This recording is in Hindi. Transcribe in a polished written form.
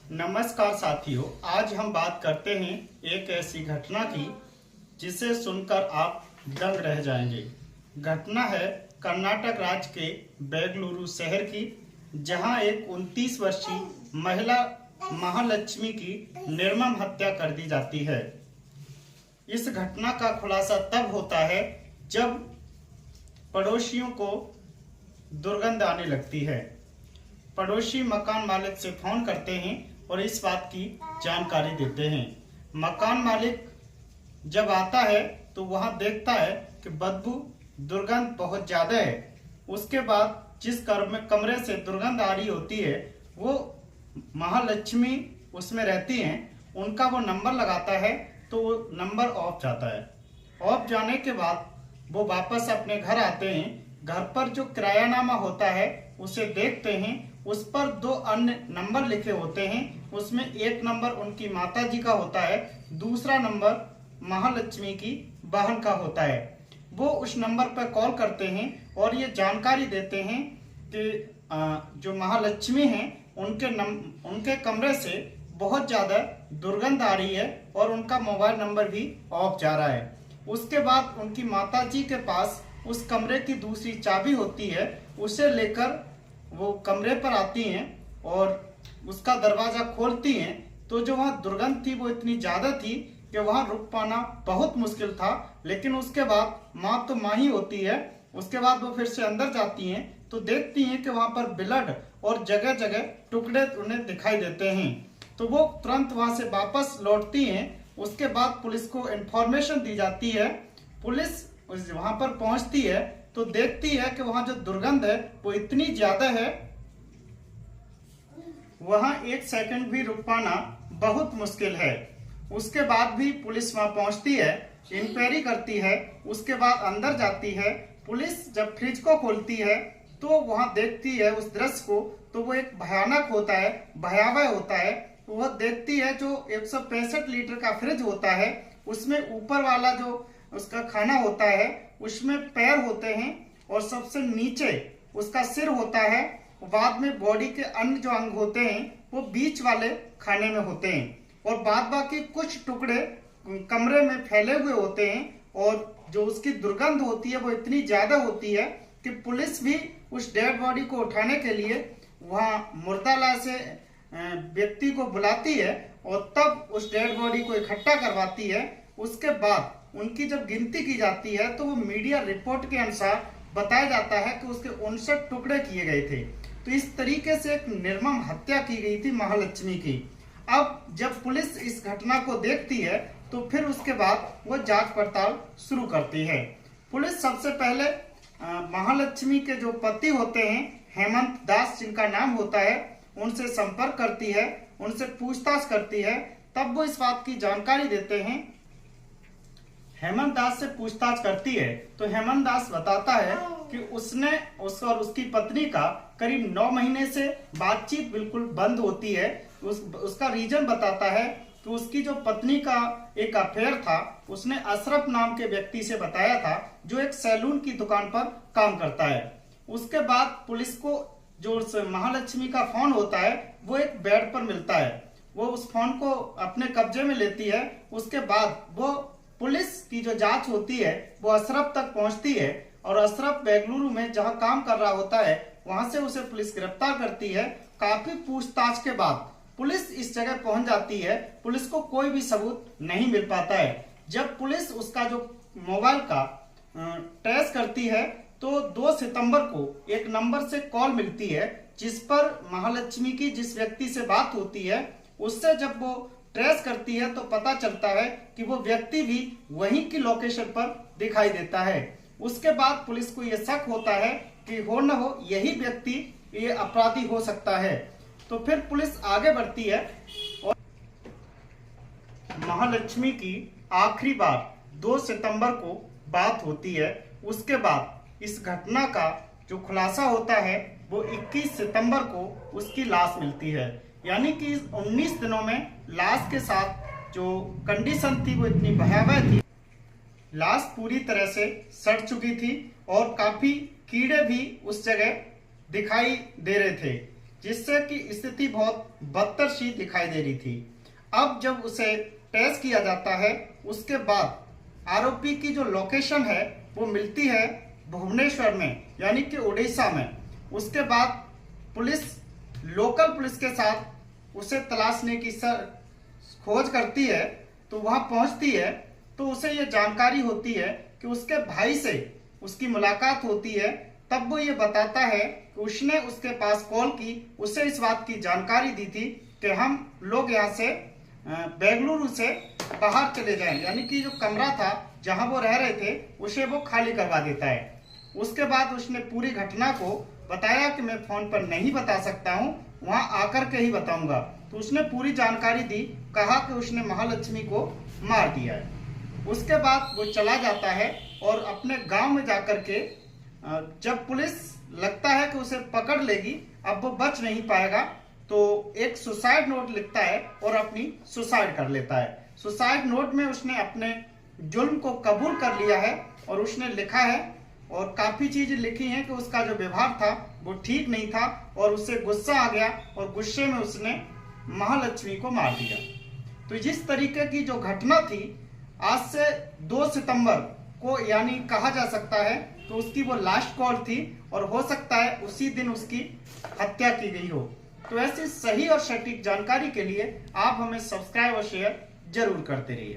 नमस्कार साथियों, आज हम बात करते हैं एक ऐसी घटना की जिसे सुनकर आप दंग रह जाएंगे। घटना है कर्नाटक राज्य के बेंगलुरु शहर की, जहां एक 29 वर्षीय महिला महालक्ष्मी की निर्मम हत्या कर दी जाती है। इस घटना का खुलासा तब होता है जब पड़ोसियों को दुर्गंध आने लगती है। पड़ोसी मकान मालिक से फोन करते हैं और इस बात की जानकारी देते हैं। मकान मालिक जब आता है तो वहां देखता है कि बदबू दुर्गंध बहुत ज्यादा है। उसके बाद जिस कमरे से दुर्गंध आ रही होती है वो महालक्ष्मी उसमें रहती हैं, उनका वो नंबर लगाता है तो वो नंबर ऑफ जाता है। ऑफ जाने के बाद वो वापस अपने घर आते हैं। घर पर जो किरायानामा होता है उसे देखते हैं, उस पर 2 अन्य नंबर लिखे होते हैं। उसमें एक नंबर उनकी माताजी का होता है, दूसरा नंबर महालक्ष्मी की बहन का होता है। वो उस नंबर पर कॉल करते हैं और ये जानकारी देते हैं कि जो महालक्ष्मी हैं उनके कमरे से बहुत ज्यादा दुर्गंध आ रही है और उनका मोबाइल नंबर भी ऑफ जा रहा है। उसके बाद उनकी माताजी के पास उस कमरे की दूसरी चाबी होती है, उसे लेकर वो कमरे पर आती हैं और उसका दरवाजा खोलती हैं तो जो वहां दुर्गंध थी वो इतनी ज्यादा थी कि वहां रुक पाना बहुत मुश्किल था। लेकिन उसके बाद माँ तो माँ ही होती है। उसके बाद वो फिर से अंदर जाती हैं तो देखती हैं कि वहां पर ब्लड और जगह जगह टुकड़े उन्हें दिखाई देते हैं। तो वो तुरंत वहां से वापस लौटती हैं। उसके बाद पुलिस को इंफॉर्मेशन दी जाती है। पुलिस वहां पर पहुंचती है तो देखती है कि वहां जो दुर्गंध है वो इतनी ज्यादा है, वहां 1 सेकंड भी रुक पाना बहुत मुश्किल है। उसके बाद भी पुलिस वहां पहुंचती है, इंक्वायरी करती है, उसके बाद अंदर जाती है। पुलिस जब फ्रिज को खोलती है तो वहां देखती है उस दृश्य को, तो वो एक भयानक होता है, भयावह होता है। वह देखती है जो 165 लीटर का फ्रिज होता है, उसमें ऊपर वाला जो उसका खाना होता है उसमें पैर होते हैं और सबसे नीचे उसका सिर होता है। बाद में बॉडी के अन्य जो अंग होते हैं वो बीच वाले खाने में होते हैं और बाद बाकी कुछ टुकड़े कमरे में फैले हुए होते हैं। और जो उसकी दुर्गंध होती है वो इतनी ज्यादा होती है कि पुलिस भी उस डेड बॉडी को उठाने के लिए वहां मुर्दाला से व्यक्ति को बुलाती है और तब उस डेड बॉडी को इकट्ठा करवाती है। उसके बाद उनकी जब गिनती की जाती है तो वो मीडिया रिपोर्ट के अनुसार बताया जाता है कि उसके 59 टुकड़े किए गए थे। तो इस तरीके से एक निर्मम हत्या की गई थी महालक्ष्मी की। अब जब पुलिस इस घटना को देखती है तो फिर उसके बाद वो जांच पड़ताल शुरू करती है। पुलिस सबसे पहले महालक्ष्मी के जो पति होते हैं हेमंत दास जिनका नाम होता है, उनसे संपर्क करती है, उनसे पूछताछ करती है। तब वो इस बात की जानकारी देते हैं। हेमंत दास से पूछताछ करती है तो हेमंत दास बताता है कि उसने और उसकी पत्नी का करीब 9 महीने से बातचीत बिल्कुल बंद होती है। उसका रीजन बताता है कि उसकी जो पत्नी का एक अफेयर था, उसने अशरफ नाम के व्यक्ति से बताया था जो एक सैलून की दुकान पर काम करता है। उसके बाद पुलिस को जो महालक्ष्मी का फोन होता है वो एक बेड पर मिलता है। वो उस फोन को अपने कब्जे में लेती है। उसके बाद वो पुलिस की जो जांच होती है वो अशरफ तक पहुंचती है और अशरफ बेंगलुरु में जहां काम कर रहा होता है वहां से उसे पुलिस गिरफ्तार करती है। काफी पूछताछ के बाद पुलिस इस जगह पहुंच जाती है। पुलिस को कोई भी सबूत नहीं मिल पाता है। जब पुलिस उसका जो मोबाइल का ट्रेस करती है तो 2 सितंबर को एक नंबर से कॉल मिलती है जिस पर महालक्ष्मी की जिस व्यक्ति से बात होती है उससे जब वो ट्रेस करती है तो पता चलता है कि वो व्यक्ति भी वहीं की लोकेशन पर दिखाई देता है। उसके बाद पुलिस को यह शक होता है कि हो न हो यही व्यक्ति ये अपराधी हो सकता है। तो फिर पुलिस आगे बढ़ती है और महालक्ष्मी की आखिरी बार 2 सितंबर को बात होती है। उसके बाद इस घटना का जो खुलासा होता है वो 21 सितंबर को उसकी लाश मिलती है। यानी कि 19 दिनों में लाश के साथ जो कंडीशन थी वो इतनी भयावह थी। लाश पूरी तरह से सड़ चुकी थी और काफी कीड़े भी उस जगह दिखाई दे रहे थे, जिससे कि स्थिति बहुत बदतर सी दिखाई दे रही थी। अब जब उसे टेस्ट किया जाता है, उसके बाद आरोपी की जो लोकेशन है वो मिलती है भुवनेश्वर में, यानी कि उड़ीसा में। उसके बाद पुलिस लोकल पुलिस के साथ उसे तलाशने की खोज करती है, तो वहां पहुंचती है तो उसे ये जानकारी होती है कि उसके भाई से उसकी मुलाकात होती है। तब वो ये बताता है कि उसने उसके पास कॉल की, उसे इस बात की जानकारी दी थी कि हम लोग यहाँ से बेंगलुरु से बाहर चले जाएं, यानी कि जो कमरा था जहां वो रह रहे थे उसे वो खाली करवा देता है। उसके बाद उसने पूरी घटना को बताया कि मैं फोन पर नहीं बता सकता हूं, वहां आकर के ही बताऊंगा। तो उसने पूरी जानकारी दी, कहा कि उसने महालक्ष्मी को मार दिया है। उसके बाद वो चला जाता है और अपने गांव में जाकर के जब पुलिस लगता है कि उसे पकड़ लेगी, अब वो बच नहीं पाएगा, तो एक सुसाइड नोट लिखता है और अपनी सुसाइड कर लेता है। सुसाइड नोट में उसने अपने जुल्म को कबूल कर लिया है और उसने लिखा है और काफी चीजें लिखी हैं कि उसका जो व्यवहार था वो ठीक नहीं था और उसे गुस्सा आ गया और गुस्से में उसने महालक्ष्मी को मार दिया। तो जिस तरीके की जो घटना थी, आज से 2 सितंबर को यानी कहा जा सकता है तो उसकी वो लास्ट कॉल थी और हो सकता है उसी दिन उसकी हत्या की गई हो। तो ऐसी सही और सटीक जानकारी के लिए आप हमें सब्सक्राइब और शेयर जरूर करते रहिए।